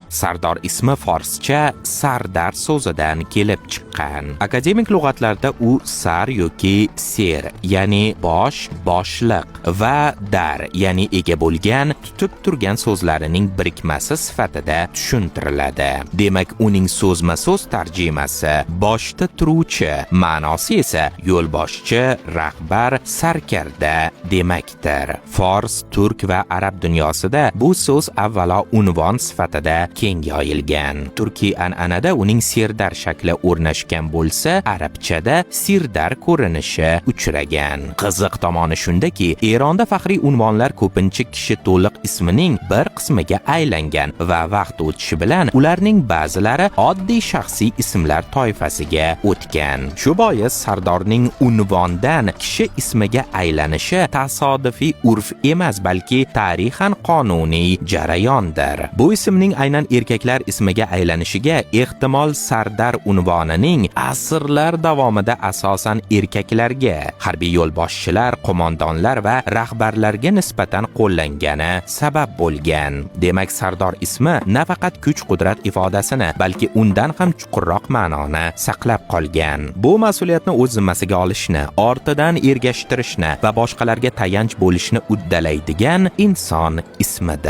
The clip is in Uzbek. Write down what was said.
Sardor ismi forscha sardar so'zidan kelib chiqqan. Akademik lug'atlarda u sar yoki ser, ya'ni bosh, boshliq va dar, ya'ni ega bo'lgan, tutib turgan so'zlarining birikmasi sifatida tushuntiriladi. Demak, uning so'zma-so'z tarjimasi boshda turuvchi, ma'nosi esa yo'lboshchi, rahbar, sarkarda demakdir. Fors, turk va arab dunyosida bu so'z avvalo unvon sifatida keng yoyilgan. Turkiy an'anada uning serdar shakli o'rnashgan bo'lsa, arabchada sirdar ko'rinishi uchragan. Qiziq tomoni shundaki, Eronda faxriy unvonlar ko'pincha kishi to'liq ismining bir qismiga aylangan va vaqt o'tishi bilan ularning ba'zilari oddiy shaxsiy ismlar toifasiga o'tgan. Shu bois sardorning unvondan kishi ismiga aylanishi tasodifiy urf emas, balki tarixan qonuniy jarayondir. Bu ismning aynan erkaklar ismiga aylanishiga ehtimol sardar unvonining asrlar davomida asosan erkaklarga, harbiy yo'lboshchilar, qo'mondonlar va rahbarlarga nisbatan qo'llangani sabab bo'lgan. Demak, sardor ismi nafaqat kuch-qudrat ifodasini, balki undan ham chuqurroq ma'noni saqlab qolgan. Bu mas'uliyatni o'z zimmasiga olishni, ortidan ergashtirishni va boshqalarga tayanch bo'lishni uddalaydigan inson ismidir.